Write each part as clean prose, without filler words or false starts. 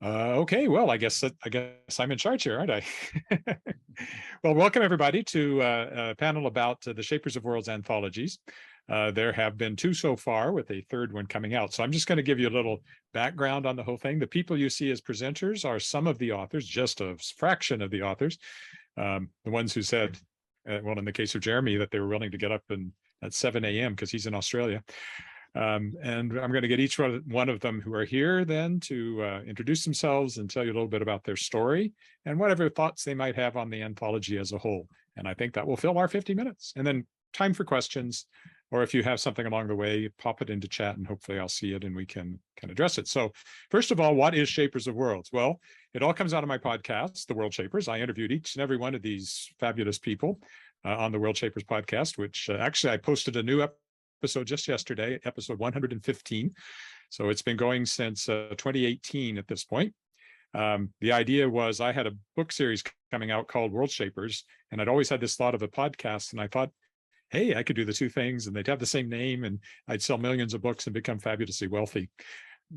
Okay, well, I guess I'm in charge here, aren't I? Well, welcome everybody to a panel about the Shapers of Worlds anthologies. There have been two so far, with a third one coming out. So I'm just going to give you a little background on the whole thing. The people you see as presenters are some of the authors, just a fraction of the authors. The ones who said, well, in the case of Jeremy, that they were willing to get up at 7 a.m. because he's in Australia. And I'm going to get each one of them who are here then to introduce themselves and tell you a little bit about their story and whatever thoughts they might have on the anthology as a whole. And I think that will fill our 50 minutes. And then time for questions, or if you have something along the way, pop it into chat and hopefully I'll see it and we can address it. So first of all, what is Shapers of Worlds? Well, it all comes out of my podcast, The World Shapers. I interviewed each and every one of these fabulous people on the World Shapers podcast, which actually I posted a new episode just yesterday, episode 115. So it's been going since 2018 at this point. The idea was I had a book series coming out called World Shapers, and I'd always had this thought of a podcast, and I thought, hey, I could do the two things and they'd have the same name and I'd sell millions of books and become fabulously wealthy.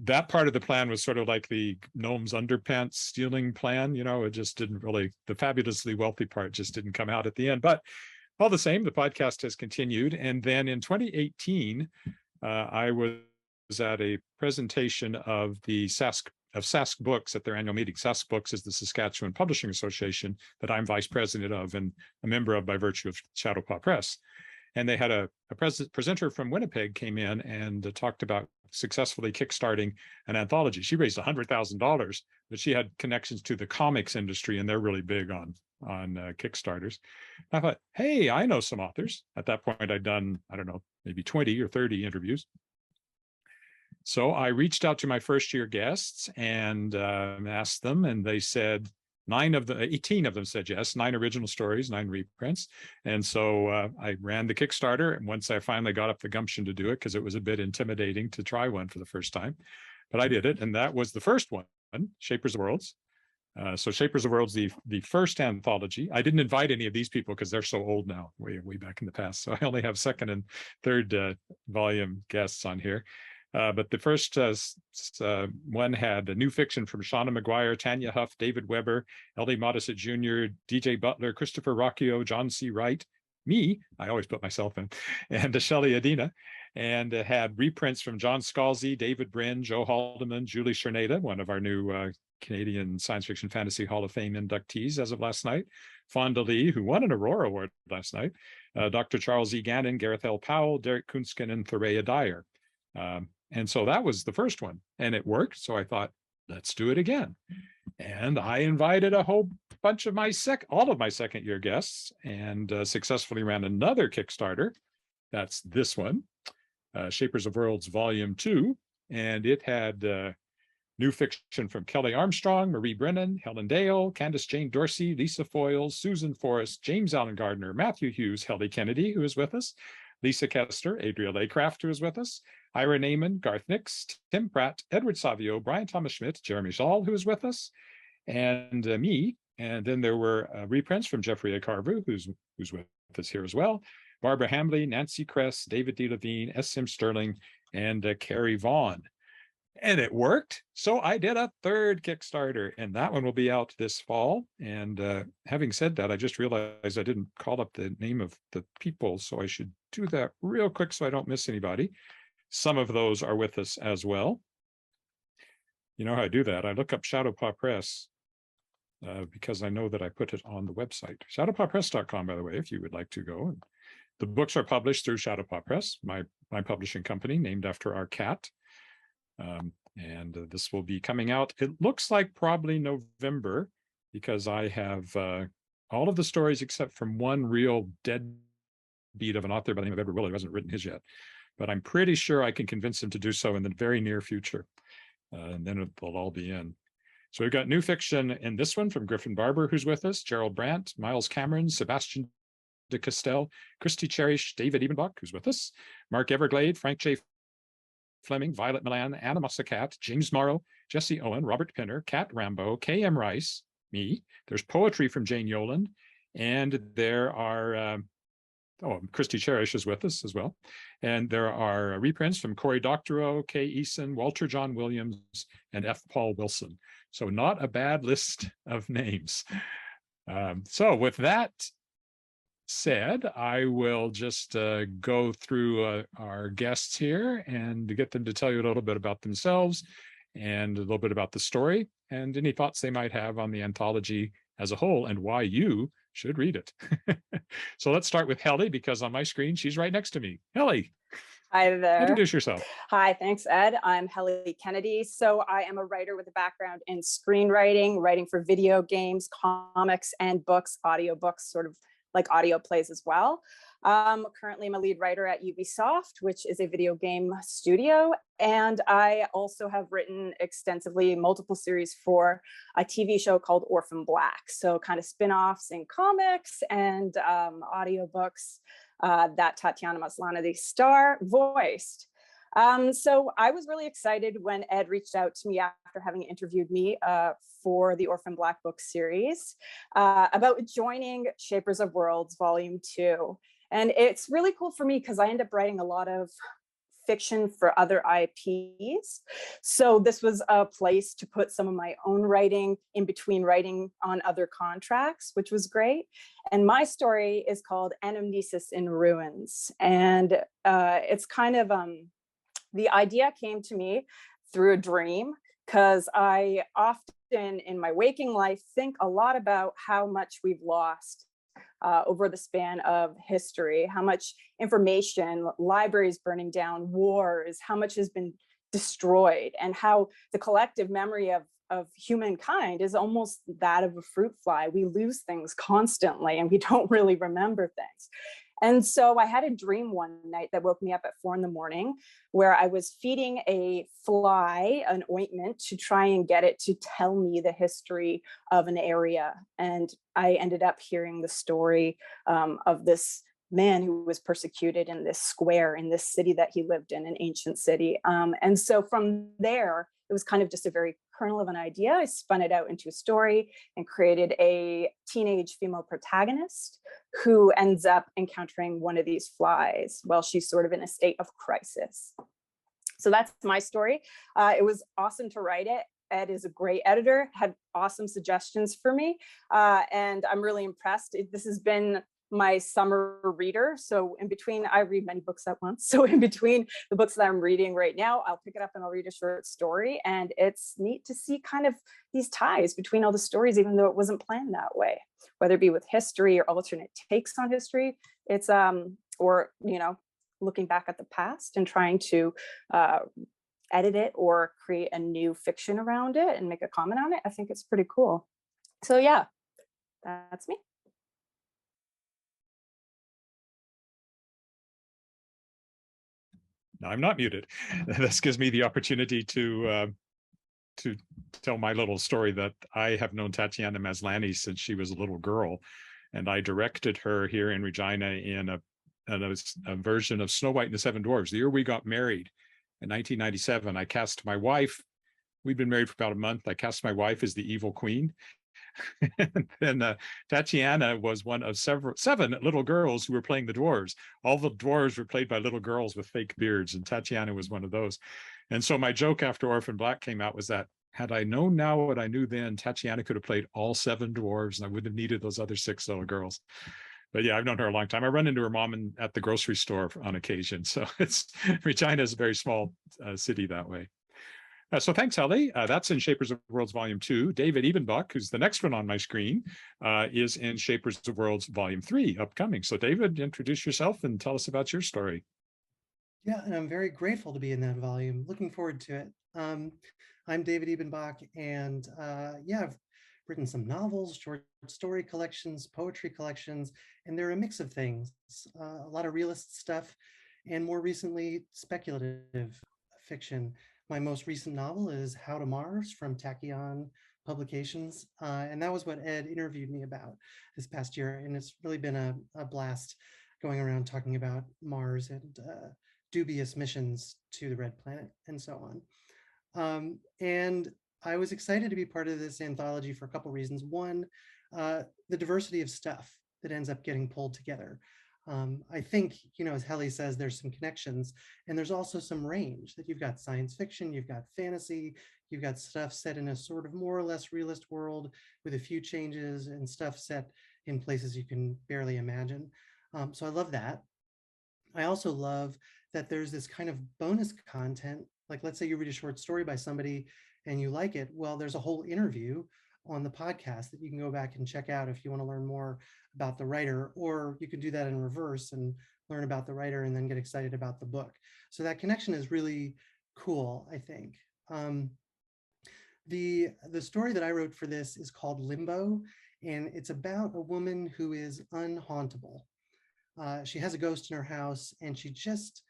That part of the plan was sort of like the gnome's underpants stealing plan. It just didn't really, the fabulously wealthy part just didn't come out at the end. But all the same, the podcast has continued. And then in 2018, I was at a presentation of the Sask Books at their annual meeting. Sask Books is the Saskatchewan Publishing Association that I'm vice president of and a member of by virtue of Shadowpaw Press. And they had a presenter from Winnipeg came in and talked about successfully kickstarting an anthology. She raised $100,000, but she had connections to the comics industry, and they're really big on Kickstarters. I thought, hey, I know some authors. At that point, I'd done, I don't know, maybe 20 or 30 interviews. So I reached out to my first year guests and asked them, and they said 18 of them said yes, 9 original stories, 9 reprints. And so I ran the Kickstarter. And once I finally got up the gumption to do it, because it was a bit intimidating to try one for the first time, but I did it. And that was the first one, Shapers of Worlds. So Shapers of Worlds, the first anthology. I didn't invite any of these people because they're so old now, way back in the past. So I only have second and third volume guests on here. But the first one had a new fiction from Shauna McGuire, Tanya Huff, David Weber, L.D. Modisett Jr., DJ Butler, Christopher Rocchio, John C. Wright, me, I always put myself in, and Shelley Adina. And it had reprints from John Scalzi, David Brin, Joe Haldeman, Julie Cherneda, one of our new Canadian Science Fiction Fantasy Hall of Fame inductees as of last night, Fonda Lee, who won an Aurora Award last night, Dr. Charles E. Gannon, Gareth L. Powell, Derek Kunskin, and Thorea Dyer. And so that was the first one, and it worked. So I thought, let's do it again. And I invited a whole bunch of all of my second year guests, and successfully ran another Kickstarter. That's this one, Shapers of Worlds Volume 2. And it had new fiction from Kelly Armstrong, Marie Brennan, Helen Dale, Candace Jane Dorsey, Lisa Foyles, Susan Forrest, James Allen Gardner, Matthew Hughes, Helly Kennedy, who is with us, Lisa Kester, Adria Laycraft, who is with us, Ira Naiman, Garth Nix, Tim Pratt, Edward Savio, Brian Thomas Schmidt, Jeremy Szal, who is with us, and me. And then there were reprints from Jeffrey A. Carver, who's with us here as well, Barbara Hamley, Nancy Kress, David D. Levine, S. M. Sterling, and Carrie Vaughn. And it worked. So I did a third Kickstarter, and that one will be out this fall. And having said that, I just realized I didn't call up the name of the people, so I should do that real quick so I don't miss anybody. Some of those are with us as well. You know how I do that? I look up Shadowpaw Press because I know that I put it on the website. Shadowpawpress.com, by the way, if you would like to go. And the books are published through Shadowpaw Press, my publishing company, named after our cat. And this will be coming out, it looks like probably November, because I have all of the stories except from one real deadbeat of an author by the name of Edward Willett, who hasn't written his yet. But I'm pretty sure I can convince him to do so in the very near future. And then it'll all be in. So we've got new fiction in this one from Griffin Barber, who's with us, Gerald Brandt, Miles Cameron, Sebastian de Castell, Kristi Charish, David Ebenbach, who's with us, Mark Everglade, Frank J. Fleming, Violet Milan, Anna Mussacat, James Morrow, Jesse Owen, Robert Pinner, Kat Rambo, K.M. Rice, me. There's poetry from Jane Yoland, and there are Oh, Christie Cherish is with us as well. And there are reprints from Cory Doctorow, Kay Eason, Walter John Williams, and F. Paul Wilson. So not a bad list of names. So with that said, I will just go through our guests here and get them to tell you a little bit about themselves and a little bit about the story and any thoughts they might have on the anthology as a whole and why you should read it. So let's start with Helly, because on my screen, she's right next to me. Helly. Hi there. Introduce yourself. Hi, thanks, Ed. I'm Heli Kennedy. So I am a writer with a background in screenwriting, writing for video games, comics, and books, audiobooks, sort of like audio plays as well. Currently, I'm a lead writer at Ubisoft, which is a video game studio. And I also have written extensively multiple series for a TV show called Orphan Black. So kind of spin-offs in comics and audiobooks that Tatiana Maslany, the star, voiced. So I was really excited when Ed reached out to me after having interviewed me for the Orphan Black book series about joining Shapers of Worlds Volume 2. And it's really cool for me because I end up writing a lot of fiction for other IPs. So this was a place to put some of my own writing in between writing on other contracts, which was great. And my story is called Anamnesis in Ruins. And it's kind of, the idea came to me through a dream, because I often in my waking life think a lot about how much we've lost over the span of history, how much information, libraries burning down, wars, how much has been destroyed, and how the collective memory of humankind is almost that of a fruit fly. We lose things constantly and we don't really remember things. And so I had a dream one night that woke me up at 4 a.m. where I was feeding a fly an ointment to try and get it to tell me the history of an area. And I ended up hearing the story of this man who was persecuted in this square in this city that he lived in, an ancient city. And so from there, it was kind of just a very kernel of an idea. I spun it out into a story and created a teenage female protagonist who ends up encountering one of these flies while she's sort of in a state of crisis. So that's my story. It was awesome to write it. Ed is a great editor, had awesome suggestions for me. And I'm really impressed. This has been my summer reader. So in between, I read many books at once. So in between the books that I'm reading right now, I'll pick it up and I'll read a short story. And it's neat to see kind of these ties between all the stories, even though it wasn't planned that way, whether it be with history or alternate takes on history. It's, or, you know, looking back at the past and trying to edit it or create a new fiction around it and make a comment on it. I think it's pretty cool. So yeah, that's me. No, I'm not muted. This gives me the opportunity to tell my little story that I have known Tatiana Maslany since she was a little girl, and I directed her here in Regina in a version of Snow White and the Seven Dwarfs. The year we got married in 1997, I cast my wife. We'd been married for about a month. I cast my wife as the evil queen. And then Tatiana was one of seven little girls who were playing the dwarves. All the dwarves were played by little girls with fake beards, and Tatiana was one of those. And so my joke after Orphan Black came out was that had I known now what I knew then, Tatiana could have played all 7 dwarves, and I wouldn't have needed those other 6 little girls. But yeah, I've known her a long time. I run into her mom at the grocery store on occasion. So Regina is a very small city that way. So thanks, Helly. That's in Shapers of Worlds Volume 2. David Ebenbach, who's the next one on my screen, is in Shapers of Worlds Volume 3, upcoming. So David, introduce yourself and tell us about your story. Yeah, and I'm very grateful to be in that volume. Looking forward to it. I'm David Ebenbach, and yeah, I've written some novels, short story collections, poetry collections, and they're a mix of things. A lot of realist stuff, and more recently, speculative fiction. My most recent novel is How to Mars from Tachyon Publications, and that was what Ed interviewed me about this past year, and it's really been a blast going around talking about Mars and dubious missions to the Red Planet and so on. And I was excited to be part of this anthology for a couple reasons. One, the diversity of stuff that ends up getting pulled together. I think, as Helly says, there's some connections, and there's also some range, that you've got science fiction, you've got fantasy, you've got stuff set in a sort of more or less realist world with a few changes, and stuff set in places you can barely imagine. So I love that. I also love that there's this kind of bonus content. Like, let's say you read a short story by somebody and you like it. Well, there's a whole interview on the podcast that you can go back and check out if you want to learn more about the writer, or you can do that in reverse and learn about the writer and then get excited about the book. So that connection is really cool, I think. The story that I wrote for this is called Limbo, and it's about a woman who is unhauntable. She has a ghost in her house and she just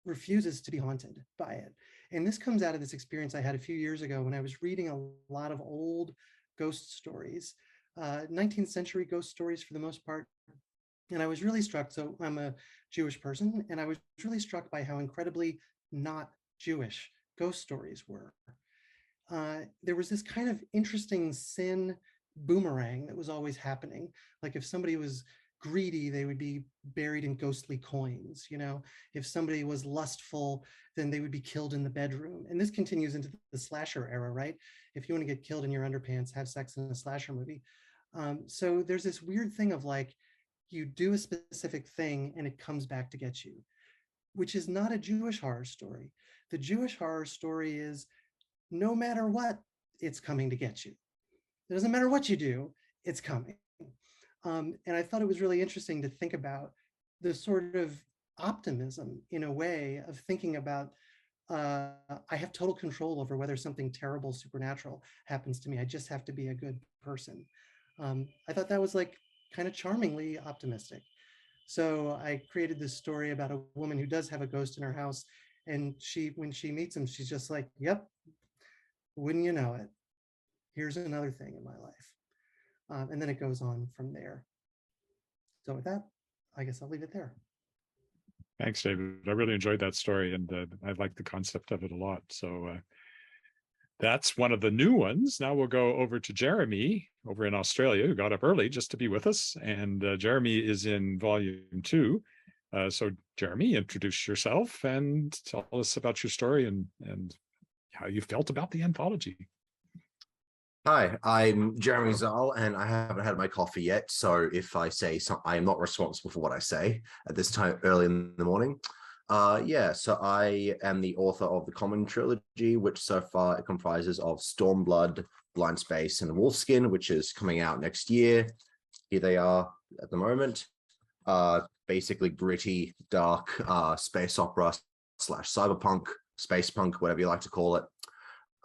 refuses to be haunted by it. And this comes out of this experience I had a few years ago when I was reading a lot of old ghost stories, 19th century ghost stories for the most part. And I was really struck. So I'm a Jewish person, and I was really struck by how incredibly not Jewish ghost stories were. There was this kind of interesting sin boomerang that was always happening. Like, if somebody was greedy, they would be buried in ghostly coins. If somebody was lustful, then they would be killed in the bedroom. And this continues into the slasher era, right? If you want to get killed in your underpants, have sex in a slasher movie. So there's this weird thing of like, you do a specific thing and it comes back to get you, which is not a Jewish horror story. The Jewish horror story is, no matter what, it's coming to get you. It doesn't matter what you do, it's coming. And I thought it was really interesting to think about the sort of optimism, in a way, of thinking about, I have total control over whether something terrible, supernatural happens to me. I just have to be a good person. I thought that was like kind of charmingly optimistic. So I created this story about a woman who does have a ghost in her house. And when she meets him, she's just like, yep, wouldn't you know it? Here's another thing in my life. And then it goes on from there. So with that, I guess I'll leave it there. Thanks, David. I really enjoyed that story, and I like the concept of it a lot. So that's one of the new ones. Now we'll go over to Jeremy over in Australia, who got up early just to be with us. And Jeremy is in volume 2. So Jeremy, introduce yourself and tell us about your story and how you felt about the anthology. Hi, I'm Jeremy Szal, and I haven't had my coffee yet. So if I say something, I am not responsible for what I say at this time early in the morning. So I am the author of the Common Trilogy, which so far it comprises of Stormblood, Blind Space, and Wolfskin, which is coming out next year. Here they are at the moment. Basically gritty, dark space opera / cyberpunk, space punk, whatever you like to call it.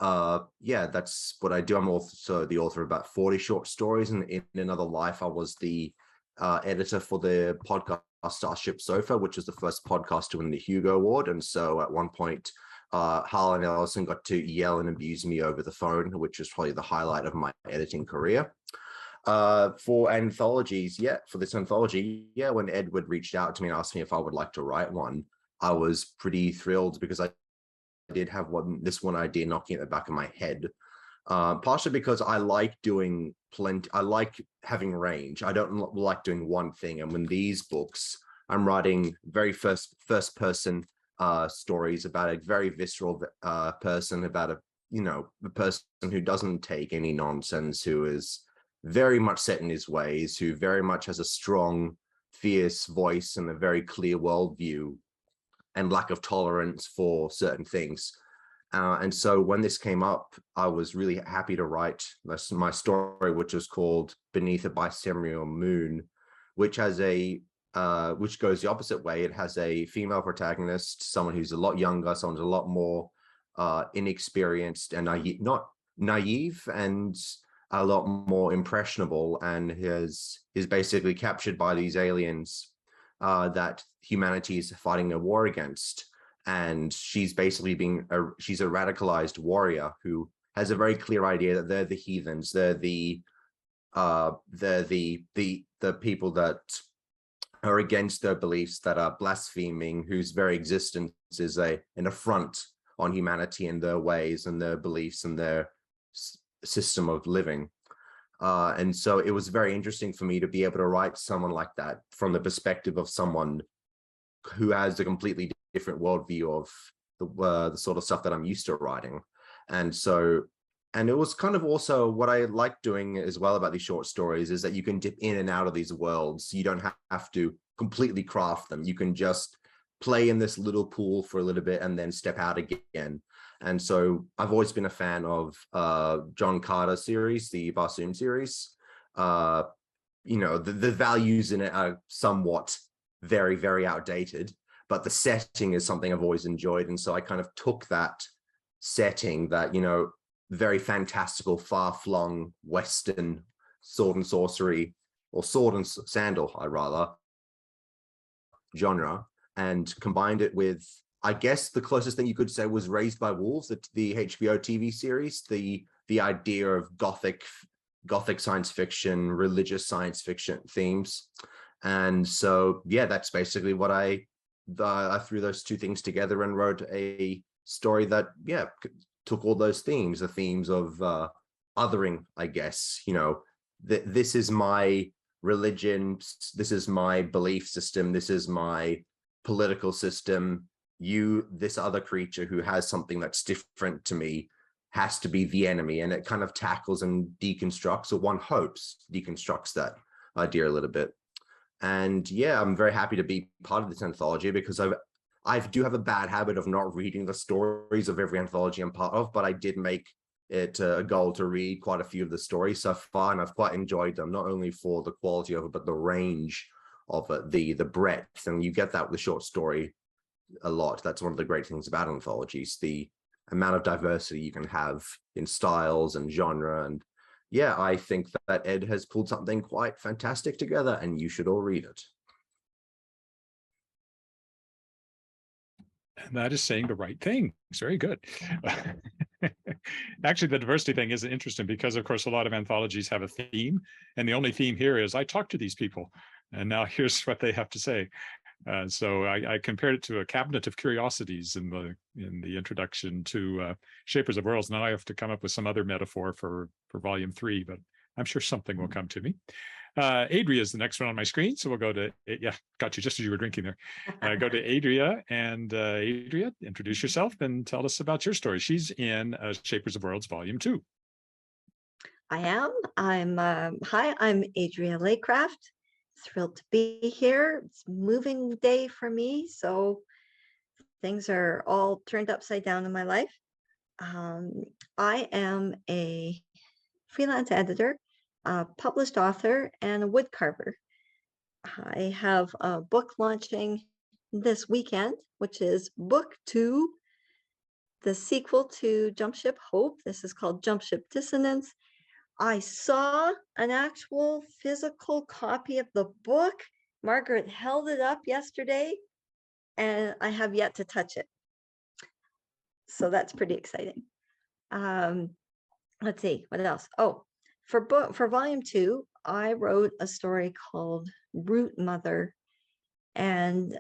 That's what I do. I'm also the author of about 40 short stories, and in another life I was the editor for the podcast Starship Sofa, which was the first podcast to win the Hugo Award. And so at one point Harlan and Ellison got to yell and abuse me over the phone, which was probably the highlight of my editing career. For anthologies, for this anthology, when Edward reached out to me and asked me if I would like to write one, I was pretty thrilled, because I did have this one idea knocking at the back of my head, partially because I like doing I like having range. I don't like doing one thing. And when these books, I'm writing very first person stories about a very visceral person, about a person who doesn't take any nonsense, who is very much set in his ways, who very much has a strong, fierce voice and a very clear worldview, and lack of tolerance for certain things. And so when this came up, I was really happy to write my story, which was called Beneath a Bicentennial Moon, which has which goes the opposite way. It has a female protagonist, someone who's a lot younger, someone who's a lot more inexperienced and not naive, and a lot more impressionable, and is basically captured by these aliens that humanity is fighting a war against. And she's basically she's a radicalized warrior who has a very clear idea that they're the heathens, they're the people that are against their beliefs, that are blaspheming, whose very existence is an affront on humanity and their ways and their beliefs and their system of living. And so it was very interesting for me to be able to write someone like that from the perspective of someone who has a completely different worldview of the sort of stuff that I'm used to writing. And so, and it was kind of also what I like doing as well about these short stories is that you can dip in and out of these worlds. You don't have to completely craft them. You can just play in this little pool for a little bit and then step out again. And so I've always been a fan of John Carter's series, the Barsoom series. You know, the values in it are somewhat very, very outdated, but the setting is something I've always enjoyed. And so I kind of took that setting, that, you know, very fantastical, far-flung Western sword and sorcery, or sword and sandal, I rather, genre, and combined it with, I guess the closest thing you could say was Raised by Wolves, the HBO TV series, the idea of gothic science fiction, religious science fiction themes. And so, yeah, that's basically what I threw those two things together and wrote a story that, yeah, took all those themes, the themes of othering, I guess, you know, this is my religion, this is my belief system, this is my political system. You, this other creature who has something that's different to me, has to be the enemy. And it kind of tackles and deconstructs, or one hopes deconstructs that idea a little bit. And yeah, I'm very happy to be part of this anthology, because I do have a bad habit of not reading the stories of every anthology I'm part of, but I did make it a goal to read quite a few of the stories so far, and I've quite enjoyed them, not only for the quality of it, but the range of it, the breadth. And you get that with the short story a lot. That's one of the great things about anthologies, the amount of diversity you can have in styles and genre. And yeah, I think that Ed has pulled something quite fantastic together, and you should all read it. And that is saying the right thing. It's very good. Actually, the diversity thing is interesting because, of course, a lot of anthologies have a theme, and the only theme here is I talked to these people, and now here's what they have to say. So I compared it to a cabinet of curiosities in the introduction to Shapers of Worlds. Now I have to come up with some other metaphor for volume 3, but I'm sure something will come to me. Adria is the next one on my screen, so we'll go to, yeah, got you just as you were drinking there. Go to Adria, and Adria, introduce yourself and tell us about your story. She's in Shapers of Worlds volume 2. I am. Hi, I'm Adria Laycraft. Thrilled to be here. It's moving day for me, so things are all turned upside down in my life. I am a freelance editor, a published author, and a wood carver. I have a book launching this weekend, which is book 2, the sequel to Jump Ship Hope. This is called Jump Ship Dissonance. I saw an actual physical copy of the book. Margaret held it up yesterday, and I have yet to touch it. So that's pretty exciting. Let's see, what else? Oh, for volume 2, I wrote a story called Root Mother, and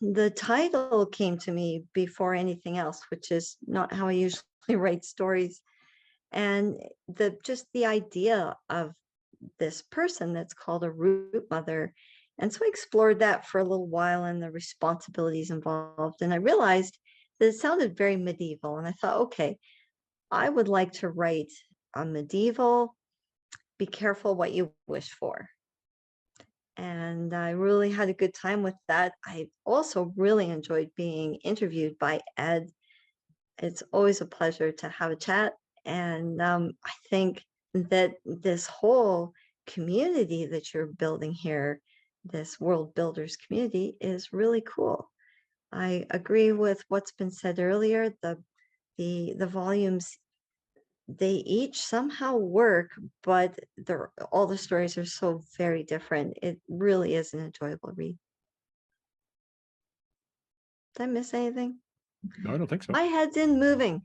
the title came to me before anything else, which is not how I usually write stories. And just the idea of this person that's called a root mother. And so I explored that for a little while and the responsibilities involved. And I realized that it sounded very medieval. And I thought, okay, I would like to write a medieval, be careful what you wish for. And I really had a good time with that. I also really enjoyed being interviewed by Ed. It's always a pleasure to have a chat. And I think that this whole community that you're building here, this world builders community, is really cool. I agree with what's been said earlier. The volumes, they each somehow work, but all the stories are so very different. It really is an enjoyable read. Did I miss anything? No, I don't think so. My head's in moving.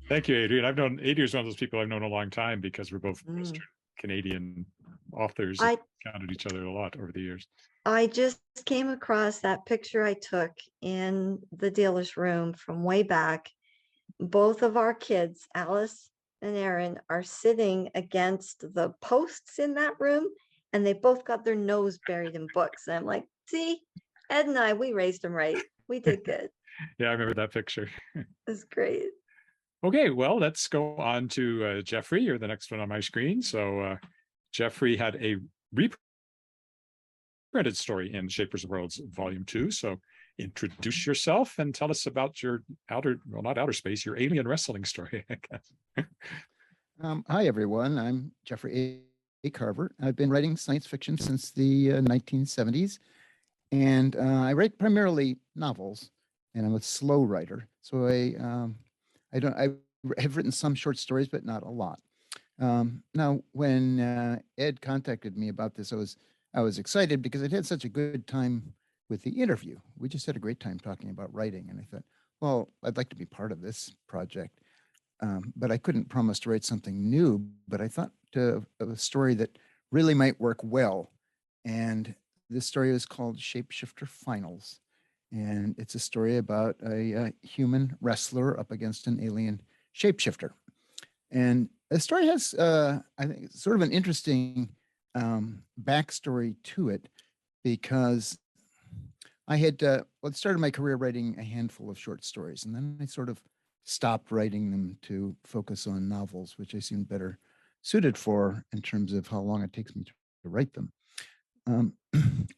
Thank you, Adrian. Adrian is one of those people I've known a long time because we're both Western Canadian authors. I encountered each other a lot over the years. I just came across that picture I took in the dealer's room from way back. Both of our kids, Alice and Aaron are sitting against the posts in that room, and they both got their nose buried in books. And I'm like, see, Ed and I, we raised them right. We did good. Yeah, I remember that picture. It's great. Okay, well, let's go on to Jeffrey. You're the next one on my screen. So Jeffrey had a reprinted story in Shapers of Worlds Volume 2. So introduce yourself and tell us about your not outer space, your alien wrestling story, I guess. Hi, everyone. I'm Jeffrey A. Carver. I've been writing science fiction since the 1970s, and I write primarily novels, and I'm a slow writer. So I have written some short stories, but not a lot. Now, when Ed contacted me about this, I was excited because I'd had such a good time with the interview. We just had a great time talking about writing, and I thought, well, I'd like to be part of this project. But I couldn't promise to write something new, but I thought of a story that really might work well. And this story is called Shapeshifter Finals. And it's a story about a human wrestler up against an alien shapeshifter. And the story has, I think, sort of an interesting backstory to it, because I had started my career writing a handful of short stories, and then I sort of stopped writing them to focus on novels, which I seemed better suited for in terms of how long it takes me to write them.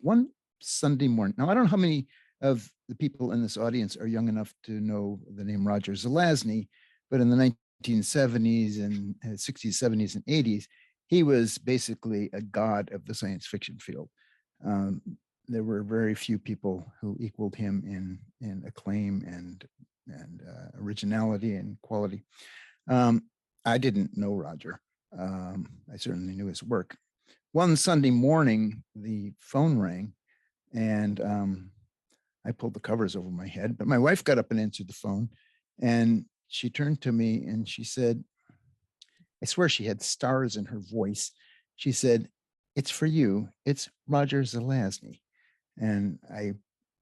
One Sunday morning, now I don't know how many of the people in this audience are young enough to know the name Roger Zelazny, but in the 1970s and 60s, 70s, and 80s, he was basically a god of the science fiction field. There were very few people who equaled him in acclaim and originality and quality. I didn't know Roger. I certainly knew his work. One Sunday morning, the phone rang, and I pulled the covers over my head, but my wife got up and answered the phone, and she turned to me and she said, I swear she had stars in her voice. She said, "It's for you. It's Roger Zelazny." And I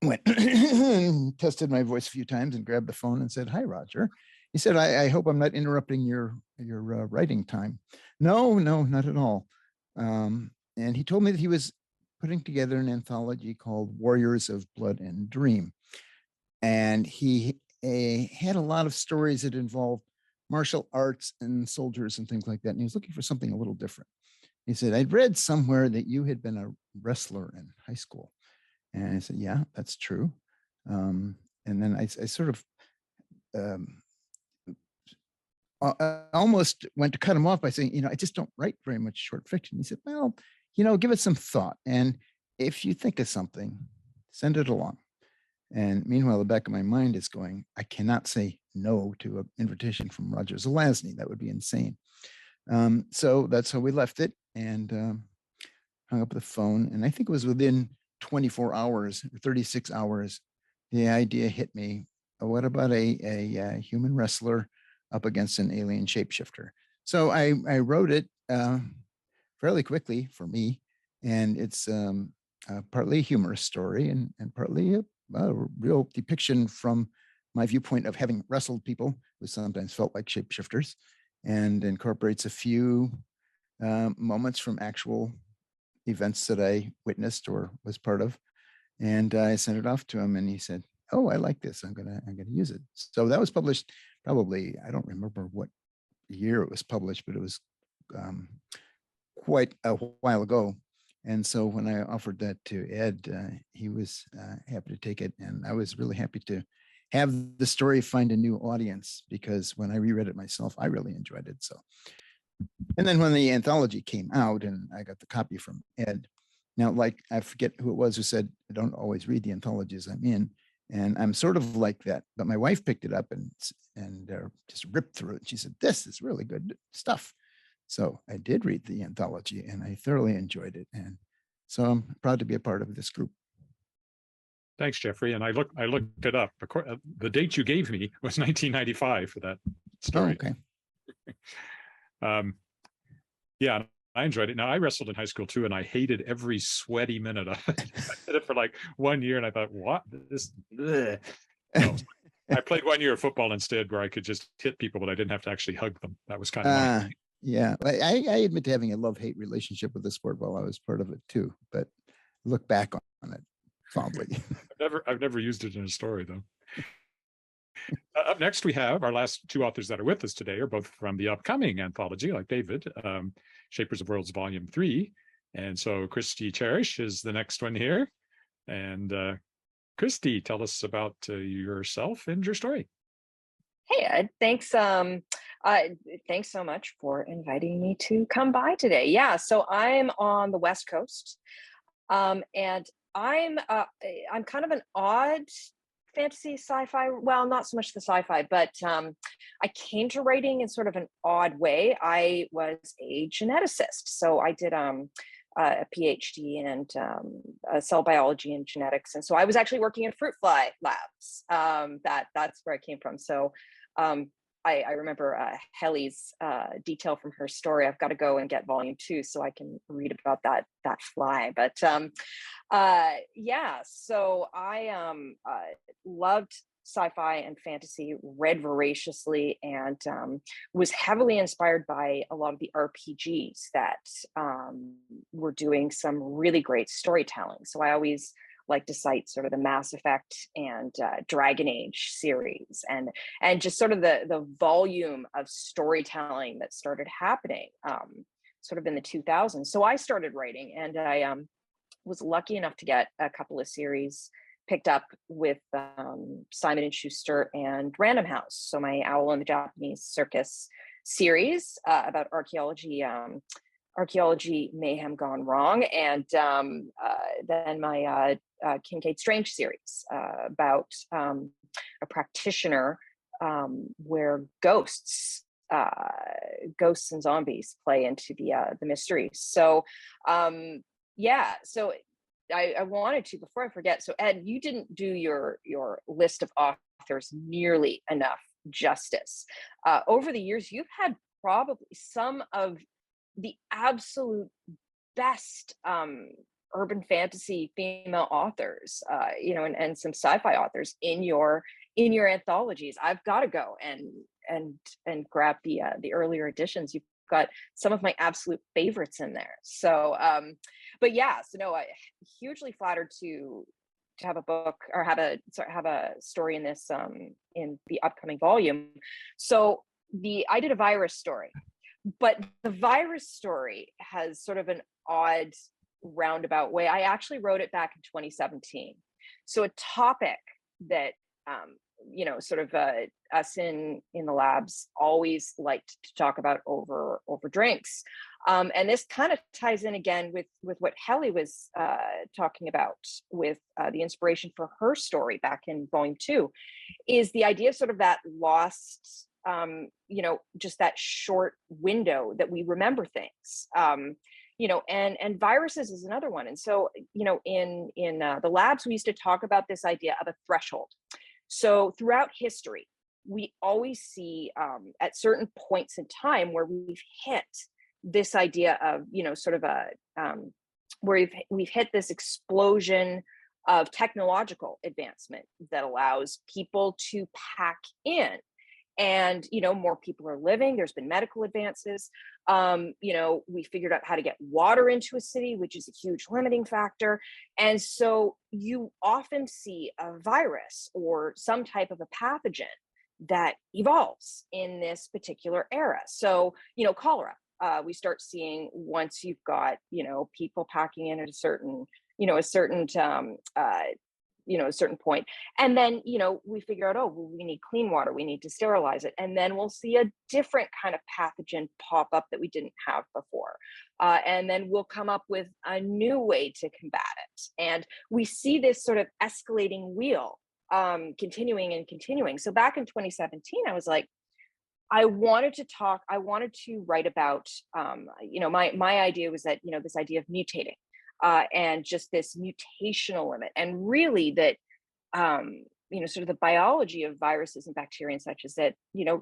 went and tested my voice a few times and grabbed the phone and said, "Hi, Roger." He said, I hope I'm not interrupting your writing time. No, not at all. And he told me that he was putting together an anthology called Warriors of Blood and Dream. And he had a lot of stories that involved martial arts and soldiers and things like that. And he was looking for something a little different. He said, "I'd read somewhere that you had been a wrestler in high school." And I said, "Yeah, that's true." And then I sort of I almost went to cut him off by saying, I just don't write very much short fiction. He said, "Well, give it some thought. And if you think of something, send it along." And meanwhile, the back of my mind is going, I cannot say no to an invitation from Roger Zelazny. That would be insane. So that's how we left it, and hung up the phone. And I think it was within 24 hours, 36 hours, the idea hit me. What about a human wrestler up against an alien shapeshifter? So I wrote it fairly quickly for me. And it's partly a humorous story and partly a real depiction from my viewpoint of having wrestled people who sometimes felt like shapeshifters, and incorporates a few moments from actual events that I witnessed or was part of. And I sent it off to him, and he said, "Oh, I like this. I'm gonna use it." So that was published probably, I don't remember what year it was published, but it was quite a while ago. And so when I offered that to Ed, he was happy to take it. And I was really happy to have the story find a new audience, because when I reread it myself, I really enjoyed it. So, and then when the anthology came out and I got the copy from Ed, now, like, I forget who it was who said, I don't always read the anthologies I'm in. And I'm sort of like that, but my wife picked it up and just ripped through it. She said, "This is really good stuff." So I did read the anthology and I thoroughly enjoyed it. And so I'm proud to be a part of this group. Thanks, Jeffrey. And I looked it up. The date you gave me was 1995 for that story. Oh, okay. Yeah, I enjoyed it. Now, I wrestled in high school too, and I hated every sweaty minute of it. I did it for like 1 year, and I thought, what? This? No. I played 1 year of football instead, where I could just hit people, but I didn't have to actually hug them. That was kind of my Yeah, I admit to having a love-hate relationship with the sport while I was part of it too, but look back on it fondly. I've never used it in a story though. Up next, we have our last two authors that are with us today are both from the upcoming anthology, like David, Shapers of Worlds Volume 3. And so Christie Cherish is the next one here. And Kristi, tell us about yourself and your story. Hey, Ed, thanks. Thanks so much for inviting me to come by today. Yeah, so I'm on the West Coast, and I'm kind of an odd fantasy sci-fi. Well, not so much the sci-fi, but I came to writing in sort of an odd way. I was a geneticist, so I did a PhD in cell biology and genetics, and so I was actually working in fruit fly labs. That's where I came from. So I remember Heli's detail from her story. I've got to go and get volume 2 so I can read about that fly. But yeah, so I loved sci-fi and fantasy, read voraciously, and was heavily inspired by a lot of the RPGs that were doing some really great storytelling. So I always like to cite sort of the Mass Effect and Dragon Age series, and just sort of the volume of storytelling that started happening sort of in the 2000s. So I started writing, and I was lucky enough to get a couple of series picked up with Simon & Schuster and Random House. So my Owl in the Japanese Circus series about archaeology mayhem gone wrong, and then my Kincaid Strange series about a practitioner where ghosts and zombies play into the mystery. So yeah, so I wanted to, before I forget, so Ed, you didn't do your list of authors nearly enough justice. Over the years, you've had probably some of the absolute best urban fantasy female authors, and some sci-fi authors in your anthologies. I've got to go and grab the earlier editions. You've got some of my absolute favorites in there. So, but yeah, so no, I hugely flattered to have a book or have a story in this in the upcoming volume. So I did a virus story. But the virus story has sort of an odd roundabout way. I actually wrote it back in 2017. So a topic that, sort of us in the labs always liked to talk about over drinks. And this kind of ties in again with what Heli was talking about with the inspiration for her story back in volume 2, is the idea of sort of that lost, just that short window that we remember things, and viruses is another one. And so, in the labs, we used to talk about this idea of a threshold. So throughout history, we always see at certain points in time where we've hit this idea of, sort of where we've hit this explosion of technological advancement that allows people to pack in. And, more people are living. There's been medical advances. We figured out how to get water into a city, which is a huge limiting factor. And so you often see a virus or some type of a pathogen that evolves in this particular era. So, cholera, we start seeing once you've got, people packing in at a certain a certain point. And then, we figure out, we need clean water, we need to sterilize it. And then we'll see a different kind of pathogen pop up that we didn't have before. And then we'll come up with a new way to combat it. And we see this sort of escalating wheel continuing and continuing. So back in 2017, I was like, I wanted to write about, my idea was that, this idea of mutating. And just this mutational limit, and really that, sort of the biology of viruses and bacteria and such is that,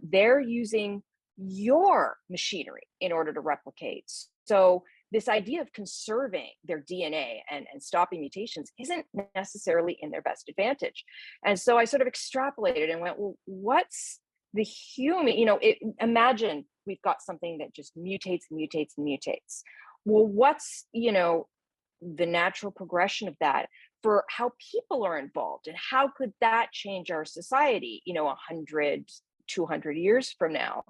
they're using your machinery in order to replicate. So this idea of conserving their DNA and stopping mutations isn't necessarily in their best advantage. And so I sort of extrapolated and went, well, what's the human, imagine we've got something that just mutates and mutates and mutates. Well, what's, the natural progression of that for how people are involved, and how could that change our society, 100, 200 years from now?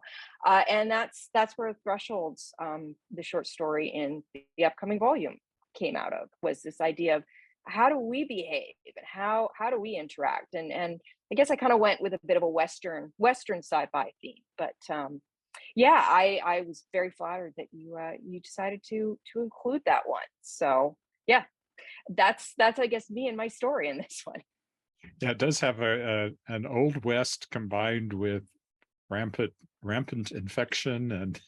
And that's where Thresholds, the short story in the upcoming volume, came out of, was this idea of how do we behave and how do we interact? And I guess I kind of went with a bit of a Western sci-fi theme, but yeah, I was very flattered that you decided to include that one. So yeah, that's I guess me and my story in this one. Yeah, it does have an Old West combined with rampant infection, and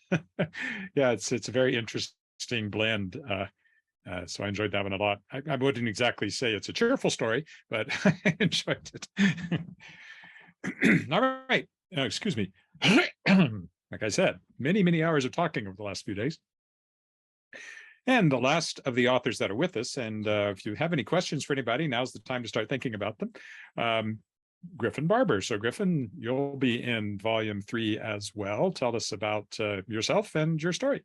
yeah, it's a very interesting blend. So I enjoyed that one a lot. I wouldn't exactly say it's a cheerful story, but I enjoyed it. All right, excuse me. Like I said, many hours of talking over the last few days. And the last of the authors that are with us, and if you have any questions for anybody, now's the time to start thinking about them. Griffin Barber. So Griffin, you'll be in volume 3 as well. Tell us about yourself and your story.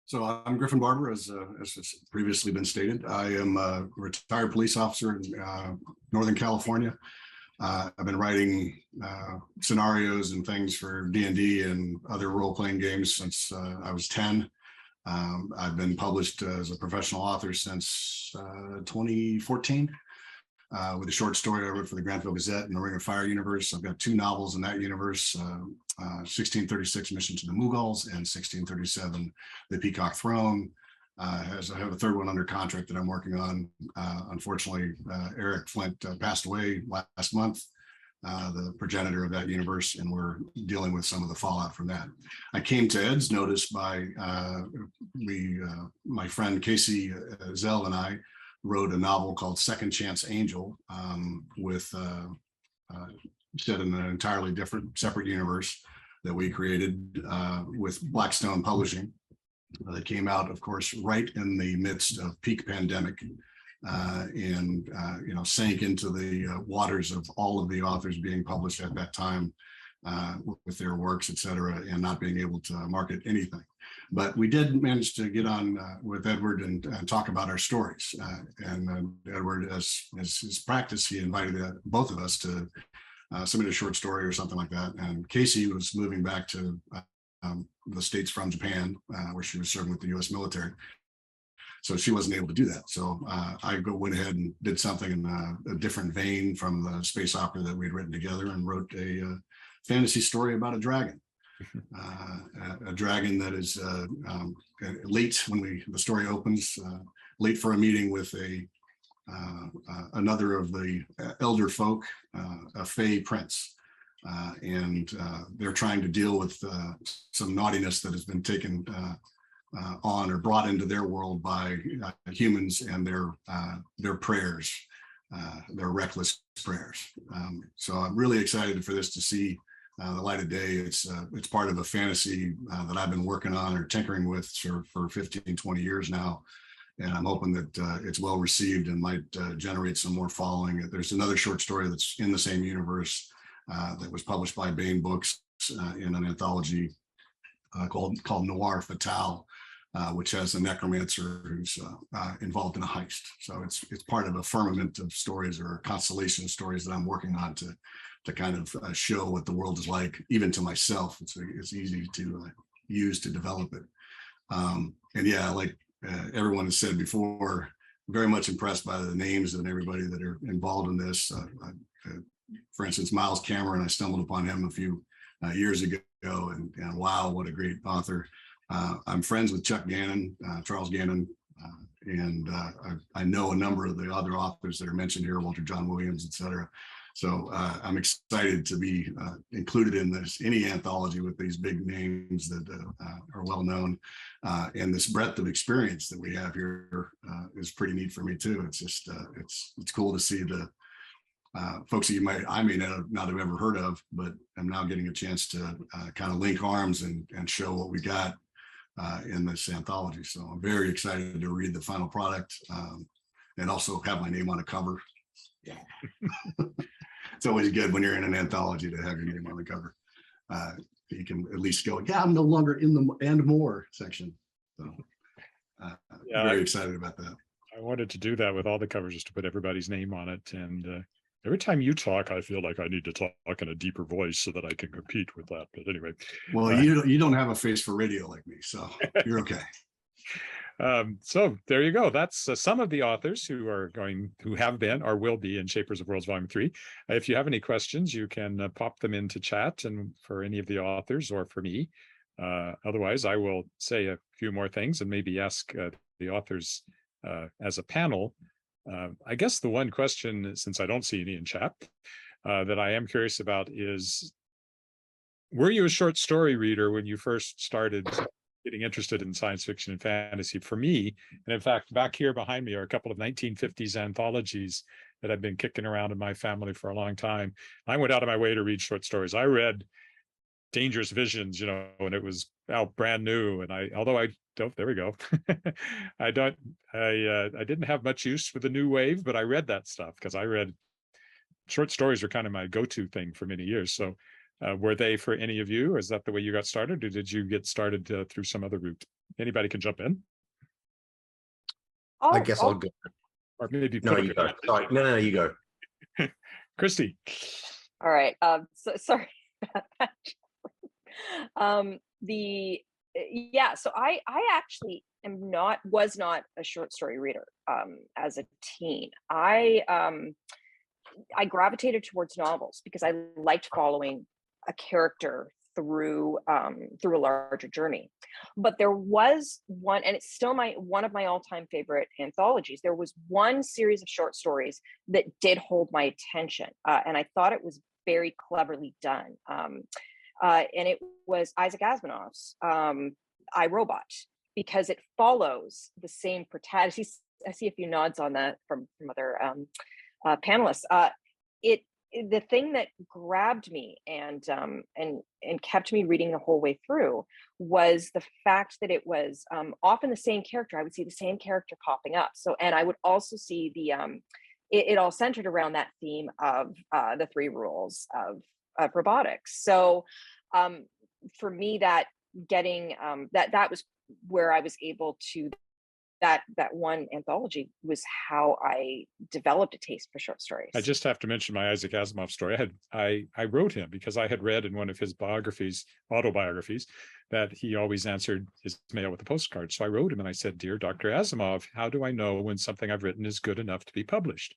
So I'm Griffin Barber, as has previously been stated. I am a retired police officer in Northern California. I've been writing scenarios and things for D&D and other role-playing games since I was 10. I've been published as a professional author since 2014 with a short story I wrote for the Granville Gazette in the Ring of Fire universe. I've got 2 novels in that universe, 1636 Mission to the Mughals and 1637 The Peacock Throne. I have a third one under contract that I'm working on. Unfortunately, Eric Flint passed away last month, the progenitor of that universe, and we're dealing with some of the fallout from that. I came to Ed's notice by my friend Casey Szal and I wrote a novel called Second Chance Angel, set in an entirely separate universe that we created with Blackstone Publishing. That came out, of course, right in the midst of peak pandemic, and sank into the waters of all of the authors being published at that time with their works, et cetera, and not being able to market anything. But we did manage to get on with Edward and talk about our stories. And Edward, as his practice, he invited both of us to submit a short story or something like that. And Casey was moving back to the States from Japan, where she was serving with the U.S. military. So she wasn't able to do that. So I went ahead and did something in a different vein from the space opera that we'd written together, and wrote a fantasy story about a dragon. A dragon that is late when the story opens, late for a meeting with another of the elder folk, a Fey prince. And they're trying to deal with some naughtiness that has been taken on or brought into their world by humans and their prayers, their reckless prayers. So I'm really excited for this to see the light of day. It's part of a fantasy that I've been working on or tinkering with for 15, 20 years now. And I'm hoping that it's well received and might generate some more following. There's another short story that's in the same universe that was published by Baen Books in an anthology called Noir Fatale, which has a necromancer who's involved in a heist. So it's part of a firmament of stories, or a constellation of stories that I'm working on to kind of show what the world is like, even to myself. It's easy to use to develop it. And yeah, like everyone has said before, very much impressed by the names and everybody that are involved in this. For instance, Miles Cameron, I stumbled upon him a few years ago, and wow, what a great author. I'm friends with Chuck Gannon, Charles Gannon, and I know a number of the other authors that are mentioned here, Walter John Williams, et cetera. So I'm excited to be included in any anthology with these big names that are well known. And this breadth of experience that we have here is pretty neat for me too. It's just, it's cool to see the folks that I may not have ever heard of, but I'm now getting a chance to kind of link arms and show what we got in this anthology. So I'm very excited to read the final product and also have my name on a cover. Yeah. It's always good when you're in an anthology to have your name on the cover. You can at least go, yeah, I'm no longer in the and more section. So very excited about that. I wanted to do that with all the covers, just to put everybody's name on it. And every time you talk, I feel like I need to talk in a deeper voice so that I can compete with that. But anyway. Well, you don't have a face for radio like me, so you're okay. So there you go. That's some of the authors who have been or will be in Shapers of Worlds Volume 3. If you have any questions, you can pop them into chat and for any of the authors or for me. Otherwise, I will say a few more things and maybe ask the authors as a panel. I guess the one question, since I don't see any in chat, that I am curious about is, were you a short story reader when you first started getting interested in science fiction and fantasy? For me, and in fact, back here behind me are a couple of 1950s anthologies that have been kicking around in my family for a long time. I went out of my way to read short stories. I read Dangerous Visions, when it was out brand new. And there we go. I didn't have much use for the new wave, but I read that stuff because short stories were kind of my go-to thing for many years. So were they for any of you? Is that the way you got started, or did you get started through some other route? Anybody can jump in. I guess I'll go. Or maybe no, you go. Sorry. No, you go. Christy. All right. So sorry about that. So I actually was not a short story reader as a teen. I gravitated towards novels because I liked following a character through a larger journey. But there was one, and it's still one of my all-time favorite anthologies. There was one series of short stories that did hold my attention, and I thought it was very cleverly done. And it was Isaac Asimov's I, Robot, because it follows the same protagonist. I see a few nods on that from other panelists. The thing that grabbed me and kept me reading the whole way through was the fact that it was often the same character. I would see the same character popping up. And I would also see it all centered around that theme of the 3 rules of robotics. So for me, that was where I was able to, that one anthology was how I developed a taste for short stories. I just have to mention my Isaac Asimov story. I wrote him because I had read in one of his autobiographies, that he always answered his mail with a postcard. So I wrote him and I said, "Dear Dr. Asimov, how do I know when something I've written is good enough to be published?"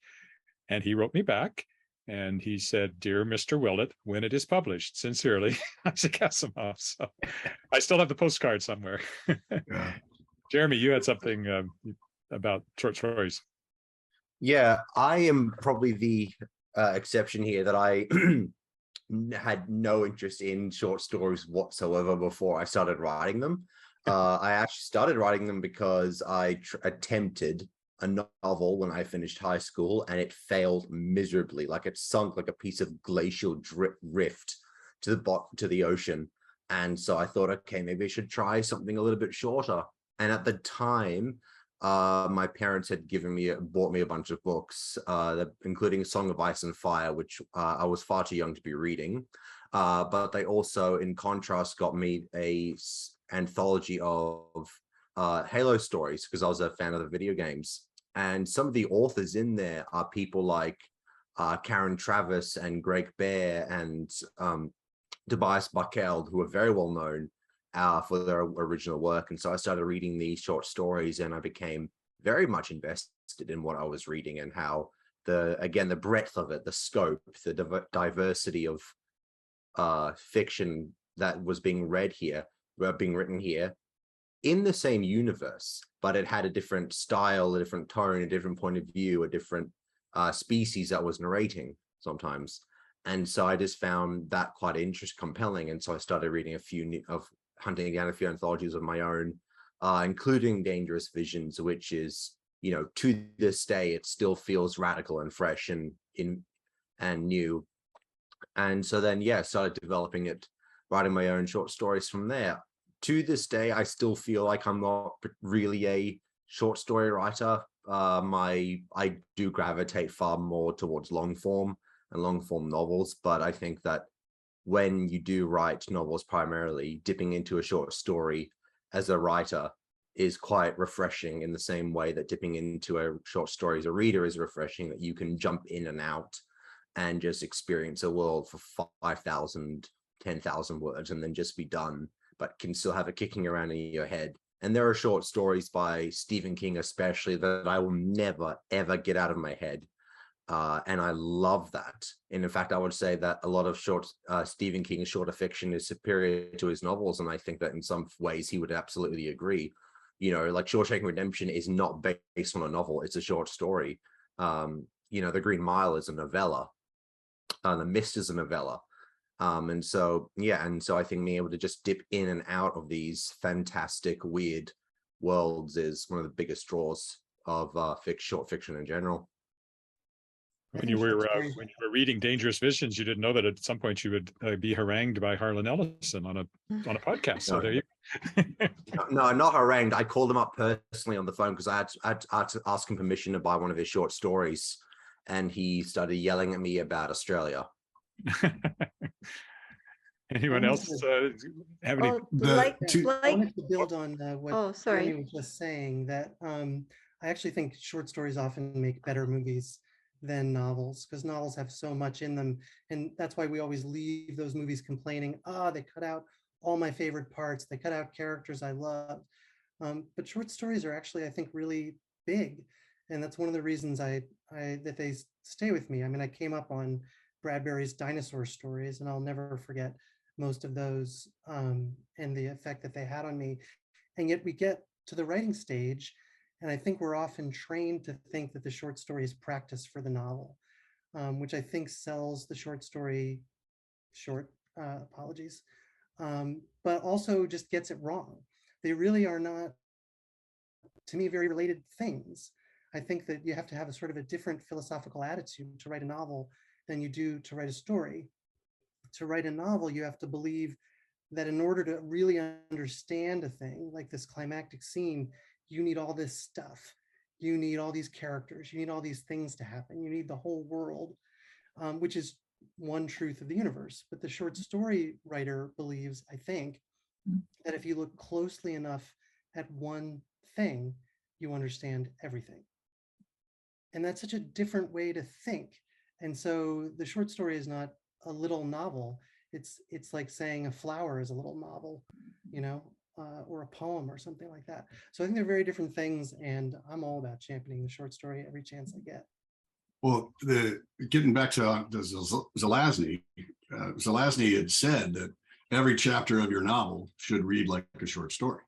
And he wrote me back and he said, "Dear Mr. Willett, when it is published, sincerely, Isaac Asimov." So I still have the postcard somewhere. Yeah. Jeremy, you had something about short stories. Yeah, I am probably the exception here, that I had no interest in short stories whatsoever before I started writing them. I actually started writing them because I attempted a novel when I finished high school, and it failed miserably. Like, it sunk like a piece of glacial rift to the ocean. And so I thought, okay, maybe I should try something a little bit shorter. And at the time, my parents had bought me a bunch of books, including Song of Ice and Fire, which I was far too young to be reading. But they also, in contrast, got me a anthology of Halo stories, because I was a fan of the video games. And some of the authors in there are people like Karen Travis and Greg Bear and Tobias Buckeld, who are very well known for their original work. And so I started reading these short stories, and I became very much invested in what I was reading, and how the breadth of it, the scope, the diversity of fiction that was being written here in the same universe, but it had a different style, a different tone, a different point of view, a different species that was narrating sometimes. And so I just found that quite compelling. And so I started reading hunting down a few anthologies of my own, including Dangerous Visions, which is, to this day, it still feels radical and fresh and new. And so then, started developing it, writing my own short stories from there. to this day, I still feel like I'm not really a short story writer. I do gravitate far more towards long form and long form novels, but I think that when you do write novels primarily, dipping into a short story as a writer is quite refreshing, in the same way that dipping into a short story as a reader is refreshing, that you can jump in and out and just experience a world for 5,000, 10,000 words and then just be done, but can still have it kicking around in your head. And there are short stories by Stephen King especially that I will never, ever get out of my head. And I love that. And in fact, I would say that a lot of Stephen King's shorter fiction is superior to his novels. And I think that in some ways he would absolutely agree. You know, like Shawshank Redemption is not based on a novel, it's a short story. You know, The Green Mile is a novella. The Mist is a novella. And so, yeah, and so I think being able to just dip in and out of these fantastic, weird worlds is one of the biggest draws of short fiction in general. When you were reading Dangerous Visions, you didn't know that at some point you would be harangued by Harlan Ellison on a podcast. So there you go. No, not harangued. I called him up personally on the phone because I had to ask him permission to buy one of his short stories, and he started yelling at me about Australia. Anyone else have any? I wanted to build on what Jeremy was just saying, that I actually think short stories often make better movies than novels, because novels have so much in them, and that's why we always leave those movies complaining, they cut out all my favorite parts, they cut out characters I loved. But short stories are actually, I think, really big, and that's one of the reasons that they stay with me. I mean, I came up on Bradbury's dinosaur stories, and I'll never forget most of those and the effect that they had on me. And yet we get to the writing stage, and I think we're often trained to think that the short story is practice for the novel, which I think sells the short story short, apologies, but also just gets it wrong. They really are not, to me, very related things. I think that you have to have a sort of a different philosophical attitude to write a novel than you do to write a story. To write a novel, you have to believe that in order to really understand a thing, like this climactic scene, you need all this stuff. You need all these characters. You need all these things to happen. You need the whole world, which is one truth of the universe. But the short story writer believes, I think, that if you look closely enough at one thing, you understand everything. And that's such a different way to think. And so the short story is not a little novel. It's like saying a flower is a little novel, you know, or a poem or something like that. So I think they're very different things, and I'm all about championing the short story every chance I get. Well, getting back to Zelazny, Zelazny had said that every chapter of your novel should read like a short story.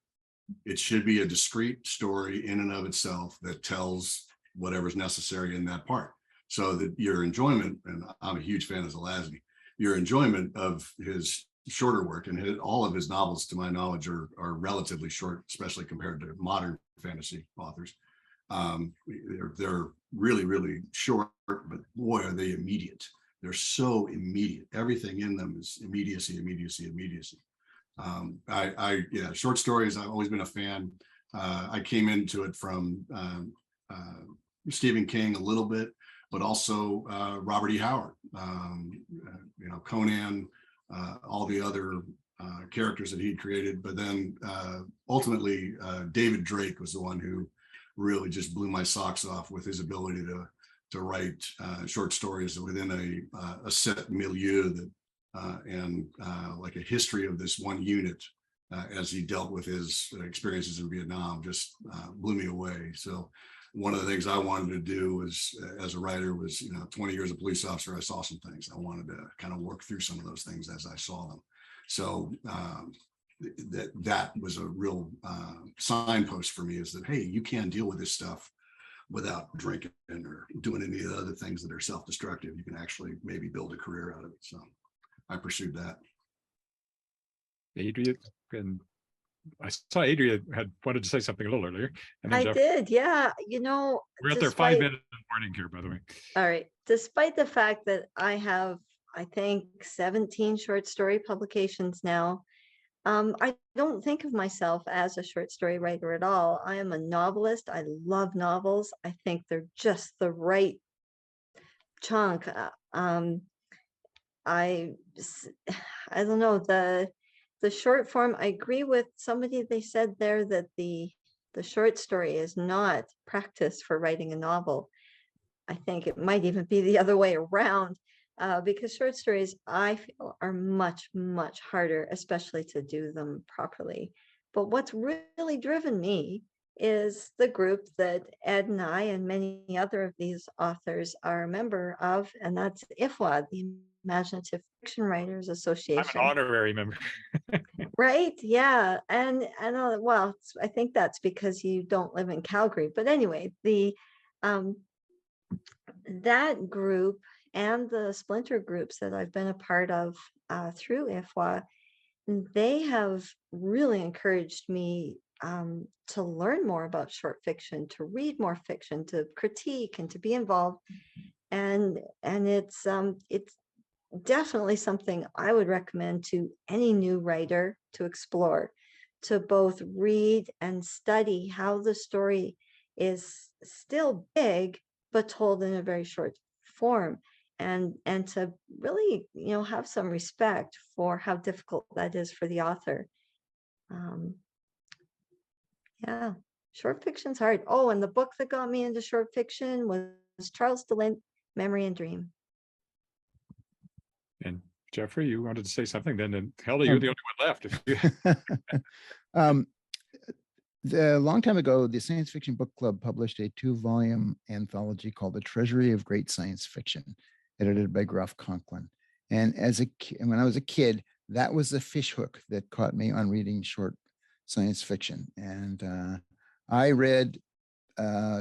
It should be a discrete story in and of itself that tells whatever's necessary in that part, so that your enjoyment, and I'm a huge fan of Zelazny, your enjoyment of his shorter work, and all of his novels, to my knowledge, are relatively short, especially compared to modern fantasy authors. They're really, really short, but boy, are they immediate. They're so immediate. Everything in them is immediacy, immediacy, immediacy. Short stories, I've always been a fan. I came into it from Stephen King a little bit, but also Robert E. Howard, Conan, all the other characters that he'd created. But then ultimately, David Drake was the one who really just blew my socks off with his ability to write short stories within a set milieu that and like a history of this one unit as he dealt with his experiences in Vietnam just blew me away. So one of the things I wanted to do was, as a writer, was, 20 years as a police officer, I saw some things. I wanted to kind of work through some of those things as I saw them. So that was a real signpost for me, is that, hey, you can deal with this stuff without drinking or doing any of the other things that are self-destructive. You can actually maybe build a career out of it. So I pursued that. Adria, and I saw Adria had wanted to say something a little earlier. And then I did, yeah. We're at their 5 minute warning here, by the way. All right. Despite the fact that I have, I think, 17 short story publications now, I don't think of myself as a short story writer at all. I am a novelist. I love novels. I think they're just the right chunk. I don't know, the short form. I agree with somebody. They said there that the short story is not practice for writing a novel. I think it might even be the other way around, because short stories, I feel, are much, much harder, especially to do them properly. But what's really driven me is the group that Ed and I and many other of these authors are a member of, and that's IFWA, the Imaginative Fiction Writers I'm Association. an honorary member. Right? Yeah. And well, I think that's because you don't live in Calgary. But anyway, that group and the splinter groups that I've been a part of through IFWA, they have really encouraged me to learn more about short fiction, to read more fiction, to critique, and to be involved. And it's definitely something I would recommend to any new writer to explore, to both read and study how the story is still big, but told in a very short form, and to really, have some respect for how difficult that is for the author. Yeah, short fiction's hard. Oh, and the book that got me into short fiction was Charles DeLint, Memory and Dream. And Jeffrey, you wanted to say something then, and Helly, you're the only one left. If you... A long time ago, the Science Fiction Book Club published a 2-volume anthology called The Treasury of Great Science Fiction, edited by Groff Conklin. And when I was a kid, that was the fishhook that caught me on reading short science fiction. And I read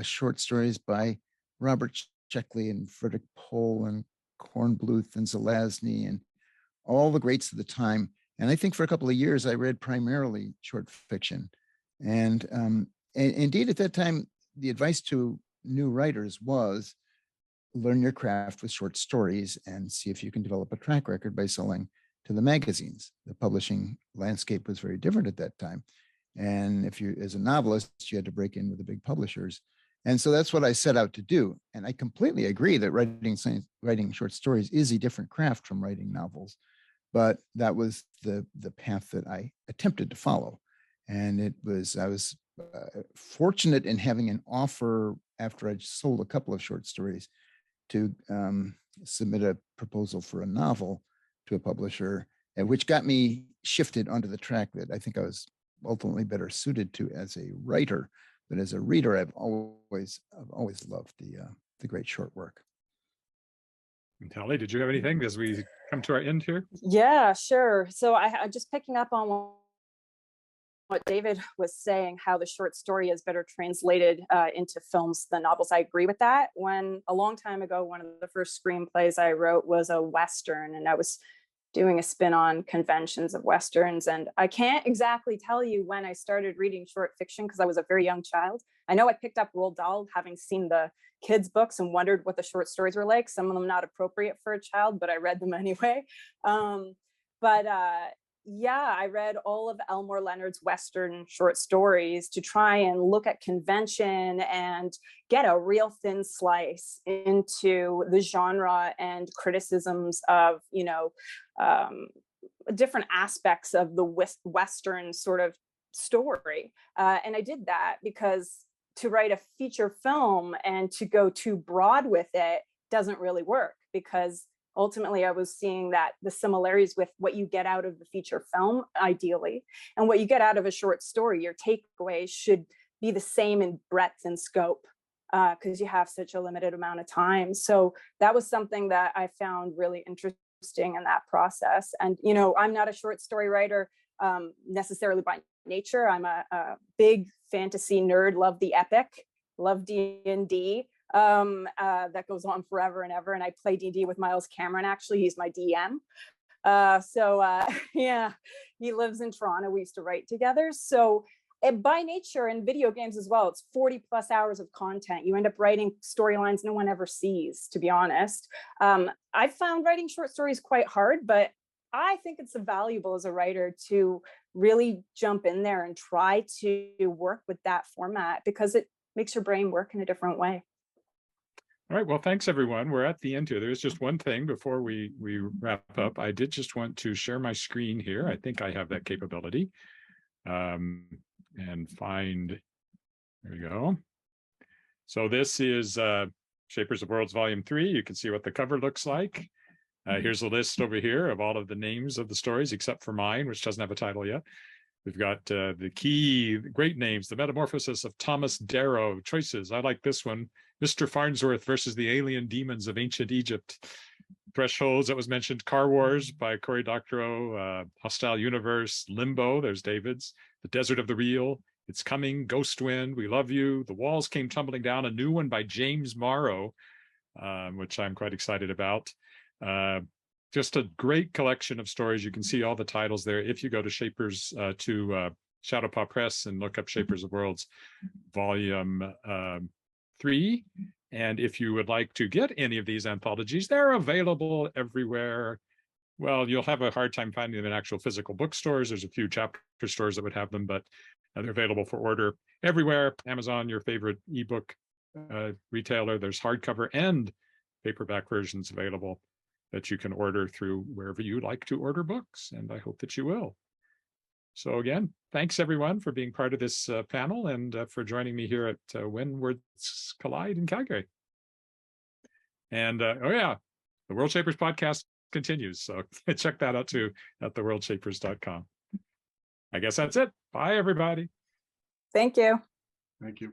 short stories by Robert Sheckley and Frederick Pohl and Kornbluth and Zelazny and all the greats of the time. And I think for a couple of years, I read primarily short fiction. And indeed, at that time, the advice to new writers was learn your craft with short stories and see if you can develop a track record by selling to the magazines. The publishing landscape was very different at that time. And if you, as a novelist, you had to break in with the big publishers. And so that's what I set out to do. And I completely agree that writing short stories is a different craft from writing novels. But that was the path that I attempted to follow. And I was fortunate in having an offer after I'd sold a couple of short stories to submit a proposal for a novel to a publisher, which got me shifted onto the track that I think I was ultimately better suited to as a writer. But as a reader, I've always loved the great short work. And Helly, did you have anything as we come to our end here? Yeah, sure. So I'm just picking up on what David was saying, how the short story is better translated into films than novels. I agree with that. When a long time ago, one of the first screenplays I wrote was a Western, and I was doing a spin on conventions of Westerns. And I can't exactly tell you when I started reading short fiction because I was a very young child. I know I picked up Roald Dahl having seen the kids' books and wondered what the short stories were like. Some of them not appropriate for a child, but I read them anyway. Yeah, I read all of Elmore Leonard's Western short stories to try and look at convention and get a real thin slice into the genre and criticisms of, different aspects of the Western sort of story. And I did that because to write a feature film and to go too broad with it doesn't really work, because ultimately, I was seeing that the similarities with what you get out of the feature film, ideally, and what you get out of a short story, your takeaway should be the same in breadth and scope, because you have such a limited amount of time. So that was something that I found really interesting in that process. And, I'm not a short story writer necessarily by nature. I'm a big fantasy nerd, love the epic, love D&D. That goes on forever and ever. And I play D&D with Miles Cameron, actually. He's my DM. Yeah, he lives in Toronto. We used to write together. So by nature, in video games as well, it's 40 plus hours of content. You end up writing storylines no one ever sees, to be honest. I found writing short stories quite hard, but I think it's valuable as a writer to really jump in there and try to work with that format because it makes your brain work in a different way. All right, well, thanks everyone. We're at the end here. There's just one thing before we wrap up. I did just want to share my screen here. I think I have that capability. And find, there we go. So this is Shapers of Worlds Volume 3. You can see what the cover looks like. Here's a list over here of all of the names of the stories, except for mine, which doesn't have a title yet. We've got the key, great names, The Metamorphosis of Thomas Darrow. Choices, I like this one. Mr. Farnsworth versus the Alien Demons of Ancient Egypt. Thresholds, that was mentioned. Car Wars by Cory Doctorow. Hostile Universe. Limbo, there's David's. The Desert of the Real. It's Coming. Ghost Wind. We Love You. The Walls Came Tumbling Down. A new one by James Morrow, which I'm quite excited about. Just a great collection of stories. You can see all the titles there. If you go to Shadowpaw Press and look up Shapers of Worlds Volume 3. And if you would like to get any of these anthologies, they're available everywhere. Well, you'll have a hard time finding them in actual physical bookstores. There's a few chapter stores that would have them, but they're available for order everywhere. Amazon, your favorite ebook retailer. There's hardcover and paperback versions available that you can order through wherever you like to order books, and I hope that you will. So again, thanks everyone for being part of this panel and for joining me here at When Words Collide in Calgary. And oh yeah, the World Shapers podcast continues, so check that out too at theworldshapers.com. I guess that's it. Bye everybody. Thank you. Thank you.